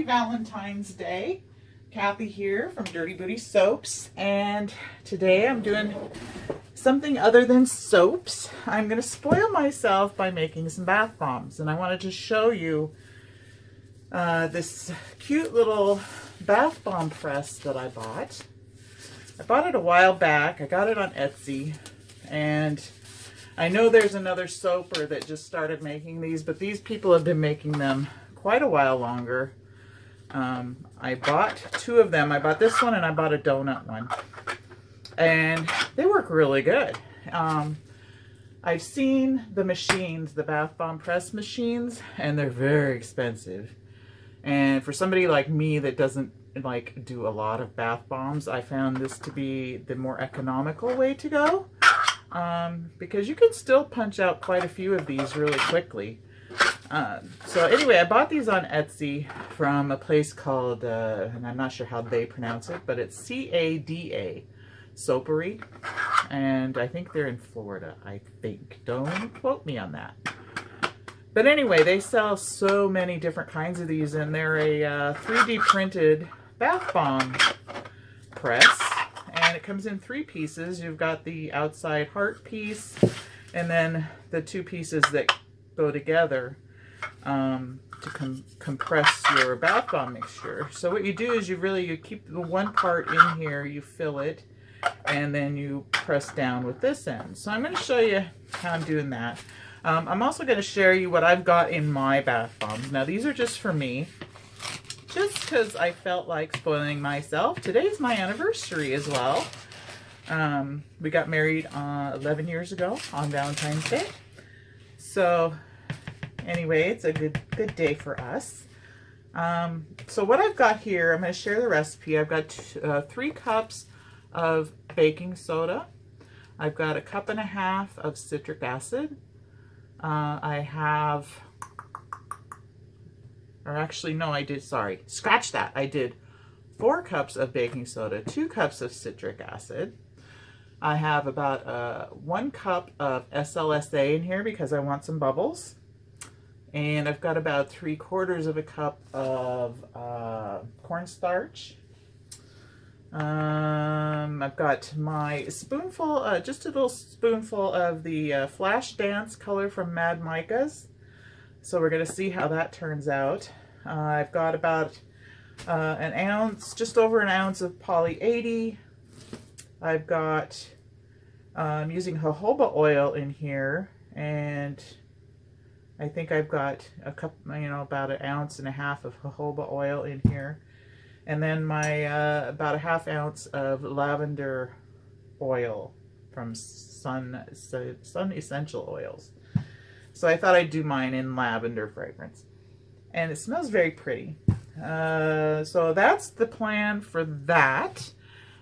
Valentine's Day. Kathy here from Dirty Booty Soaps, and today I'm doing something other than soaps. I'm going to spoil myself by making some bath bombs, and I wanted to show you this cute little bath bomb press that I bought. I bought it a while back. I got it on Etsy, and I know there's another soaper that just started making these, but these people have been making them quite a while longer. I bought two of them. I bought this one and I bought a donut one, and they work really good. I've seen the machines, the bath bomb press machines, and they're very expensive. And for somebody like me that doesn't like do a lot of bath bombs, I found this to be the more economical way to go, because you can still punch out quite a few of these really quickly. So anyway, I bought these on Etsy from a place called, and I'm not sure how they pronounce it, but it's CADA Soapery, and I think they're in Florida, I think. Don't quote me on that. But anyway, they sell so many different kinds of these, and they're a 3D printed bath bomb press, and it comes in 3 pieces. You've got the outside heart piece, and then the 2 pieces that go together to compress your bath bomb mixture. So what you do is you keep the one part in here, you fill it, and then you press down with this end. So I'm going to show you how I'm doing that. I'm also going to share you what I've got in my bath bombs. Now these are just for me, just because I felt like spoiling myself. Today's my anniversary as well. We got married 11 years ago on Valentine's Day. So anyway, it's a good day for us. So what I've got here, I'm going to share the recipe. I've got 3 cups of baking soda. I've got 1.5 cups of citric acid. I have, or actually no, I did, sorry, scratch that. I did 4 cups of baking soda, 2 cups of citric acid. I have about 1 cup of SLSA in here because I want some bubbles. And I've got about 3/4 cup of cornstarch. I've got my spoonful, just a little spoonful of the Flashdance color from Mad Micas. So we're going to see how that turns out. I've got about an ounce, just over an ounce of poly 80. I've got, I'm using jojoba oil in here, and I think I've got a cup, about 1.5 ounces of jojoba oil in here. And then my about 1/2 ounce of lavender oil from Sun Essential Oils. So I thought I'd do mine in Lavender Fragrance. And it smells very pretty. So that's the plan for that.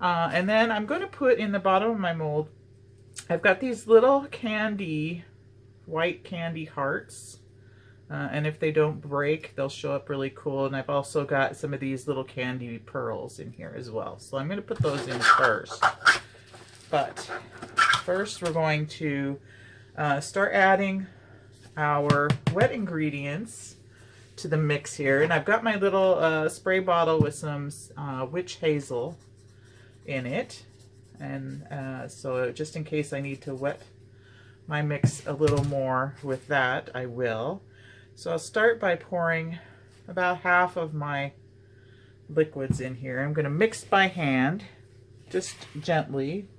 And then I'm going to put in the bottom of my mold, I've got these little white candy hearts. And if they don't break, they'll show up really cool. And I've also got some of these little candy pearls in here as well. So I'm going to put those in first. But first we're going to start adding our wet ingredients to the mix here. And I've got my little spray bottle with some witch hazel in it. And so just in case I need to wet my mix a little more with that, I will. So I'll start by pouring about half of my liquids in here. I'm going to mix by hand, just gently,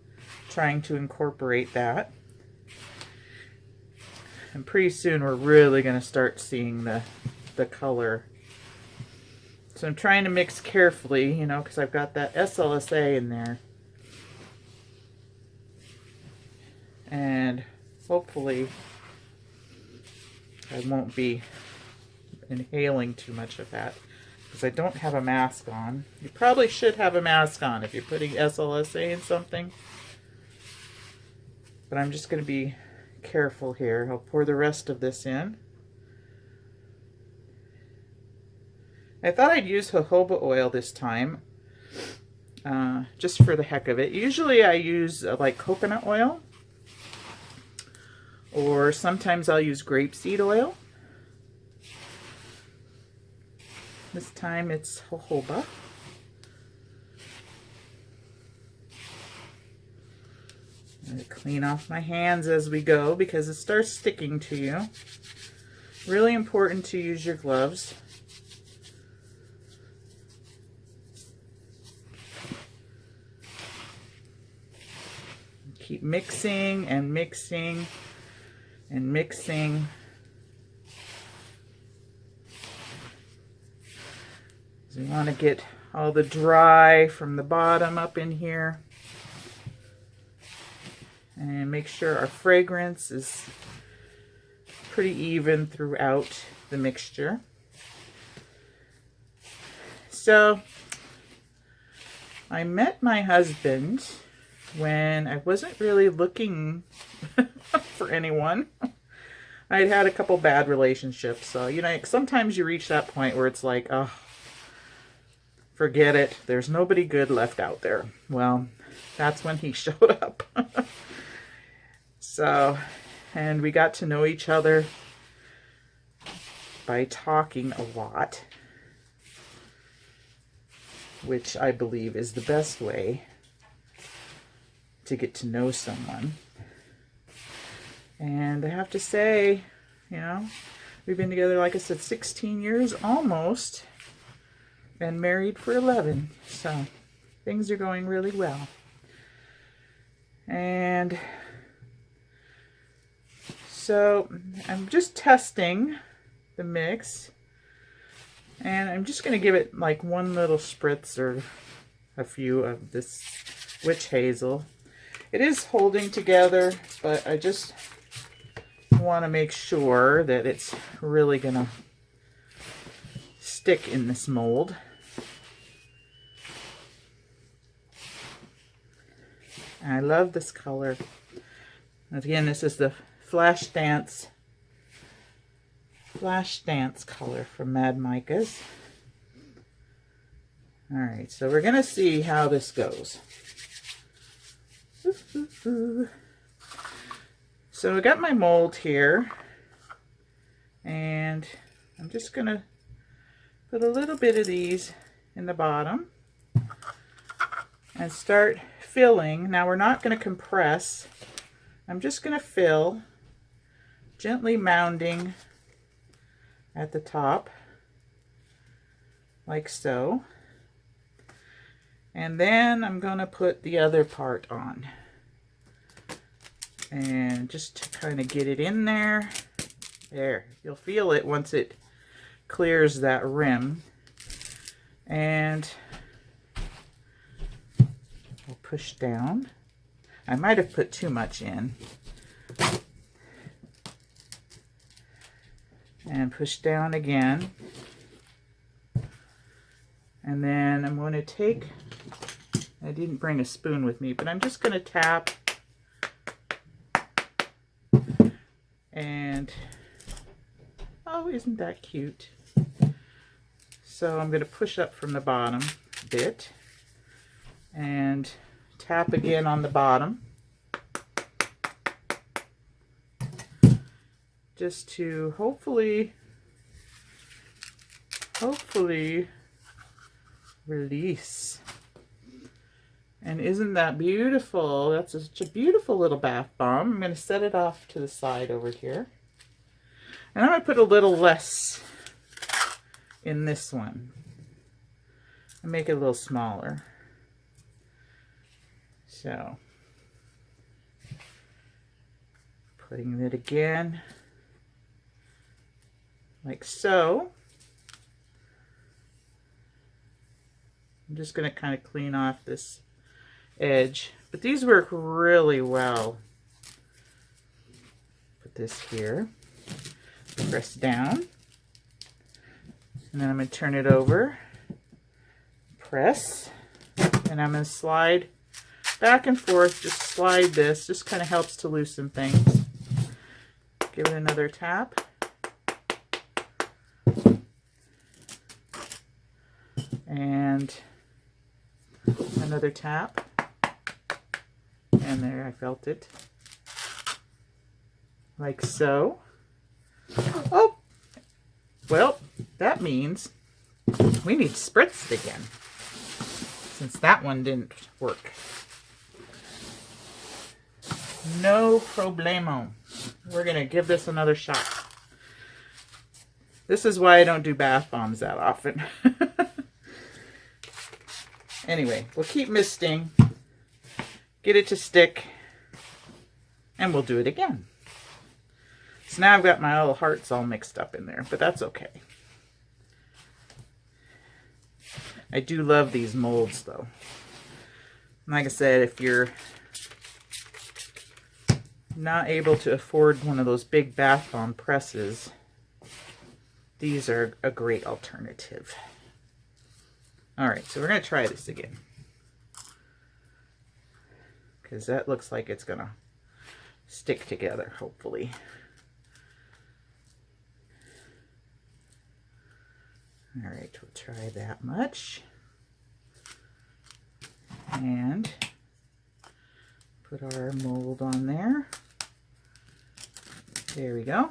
trying to incorporate that. And pretty soon we're really going to start seeing the color. So I'm trying to mix carefully, because I've got that SLSA in there. And hopefully I won't be inhaling too much of that because I don't have a mask on. You probably should have a mask on if you're putting SLSA in something. But I'm just going to be careful here. I'll pour the rest of this in. I thought I'd use jojoba oil this time, just for the heck of it. Usually I use like coconut oil, or sometimes I'll use grapeseed oil. This time it's jojoba. I'm going to clean off my hands as we go because it starts sticking to you. Really important to use your gloves. Keep mixing and mixing and mixing. So you want to get all the dry from the bottom up in here. And make sure our fragrance is pretty even throughout the mixture. So I met my husband when I wasn't really looking for anyone. I had had a couple bad relationships. So, you know, sometimes you reach that point where it's like, oh, forget it. There's nobody good left out there. Well, that's when he showed up. So, and we got to know each other by talking a lot, which I believe is the best way to get to know someone. And I have to say, you know, we've been together, like I said, 16 years almost, and married for 11. So things are going really well. And so I'm just testing the mix, and I'm just going to give it like one little spritz or a few of this witch hazel. It is holding together, but I just want to make sure that it's really going to stick in this mold. And I love this color. Again, this is the Flashdance color from Mad Micas. Alright, so we're going to see how this goes. So I got my mold here, and I'm just going to put a little bit of these in the bottom and start filling. Now we're not going to compress. I'm just going to fill, gently mounding at the top, like so. And then I'm going to put the other part on. And just to kind of get it in there. There, you'll feel it once it clears that rim. And we'll push down. I might have put too much in. And push down again. And then I'm going to take, I didn't bring a spoon with me, but I'm just going to tap and, oh, isn't that cute? So I'm going to push up from the bottom a bit and tap again on the bottom, just to hopefully release. And isn't that beautiful? That's such a beautiful little bath bomb. I'm going to set it off to the side over here. And I'm going to put a little less in this one and make it a little smaller. So, putting it again, like so. I'm just going to kind of clean off this edge, but these work really well. Put this here, press down, and then I'm going to turn it over, press, and I'm going to slide back and forth. Just slide this, just kind of helps to loosen things. Give it another tap. And another tap. And there, I felt it. Like so. Oh! Well, that means we need to spritz it again, since that one didn't work. No problemo. We're going to give this another shot. This is why I don't do bath bombs that often. Anyway, we'll keep misting, get it to stick, and we'll do it again. So now I've got my little hearts all mixed up in there, but that's okay. I do love these molds though. Like I said, if you're not able to afford one of those big bath bomb presses, these are a great alternative. Alright, so we're going to try this again, because that looks like it's going to stick together, hopefully. Alright, we'll try that much. And put our mold on there. There we go.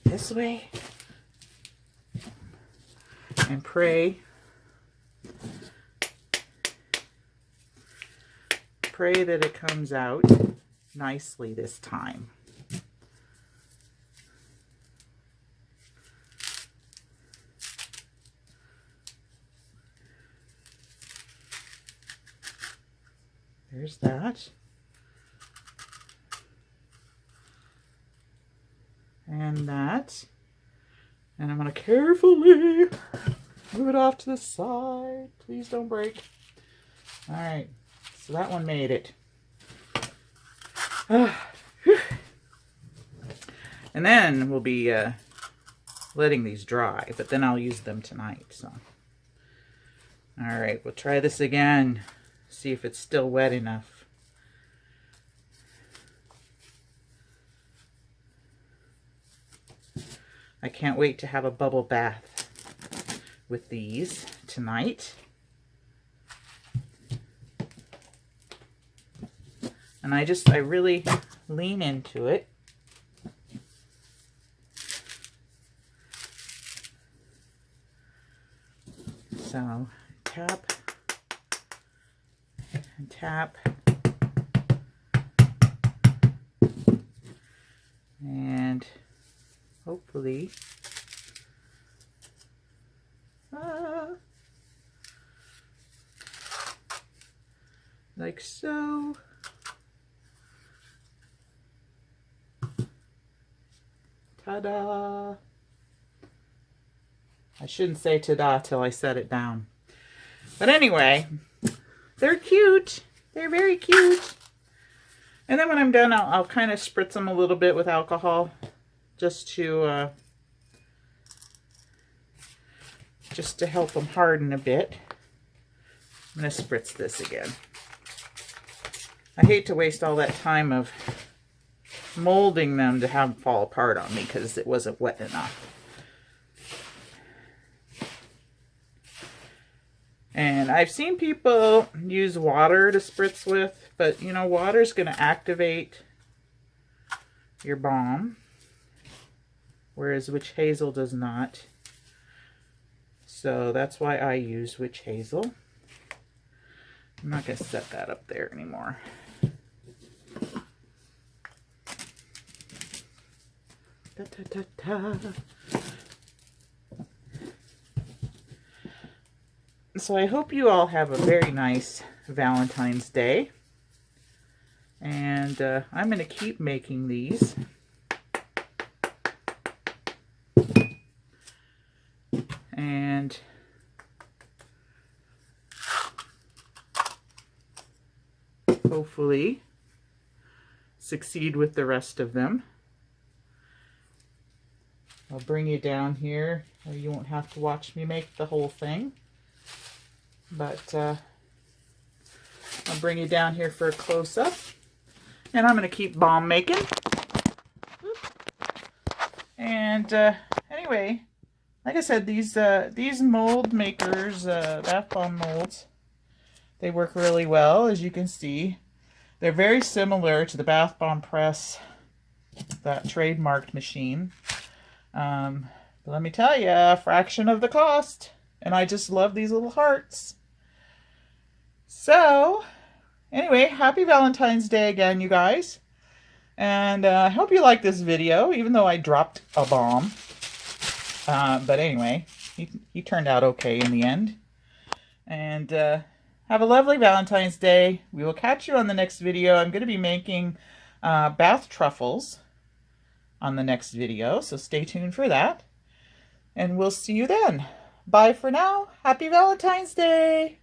This way, and pray that it comes out nicely this time. There's that. And that, and I'm going to carefully move it off to the side. Please don't break. All right, so that one made it. And then we'll be letting these dry, but then I'll use them tonight. So, all right, we'll try this again. See if it's still wet enough. I can't wait to have a bubble bath with these tonight. And I really lean into it. So tap and tap. And hopefully, like so. Ta-da! I shouldn't say ta-da till I set it down. But anyway, they're cute. They're very cute. And then when I'm done, I'll kind of spritz them a little bit with alcohol. Just to help them harden a bit. I'm going to spritz this again. I hate to waste all that time of molding them to have them fall apart on me because it wasn't wet enough. And I've seen people use water to spritz with, but you know, water is going to activate your balm, whereas witch hazel does not. So that's why I use witch hazel. I'm not going to set that up there anymore. Da, da, da, da. So I hope you all have a very nice Valentine's Day. And I'm going to keep making these. And hopefully succeed with the rest of them. I'll bring you down here, or you won't have to watch me make the whole thing. But I'll bring you down here for a close-up. And I'm going to keep balm making. And anyway, like I said, these mold makers, bath bomb molds, they work really well. As you can see, They're very similar to the Bath Bomb Press, that trademarked machine. But let me tell you, a fraction of the cost. And I just love these little hearts. So, anyway, happy Valentine's Day again, you guys. And I hope you like this video, even though I dropped a bomb. But anyway, he turned out okay in the end. And have a lovely Valentine's Day. We will catch you on the next video. I'm going to be making bath truffles on the next video, so stay tuned for that. And we'll see you then. Bye for now. Happy Valentine's Day.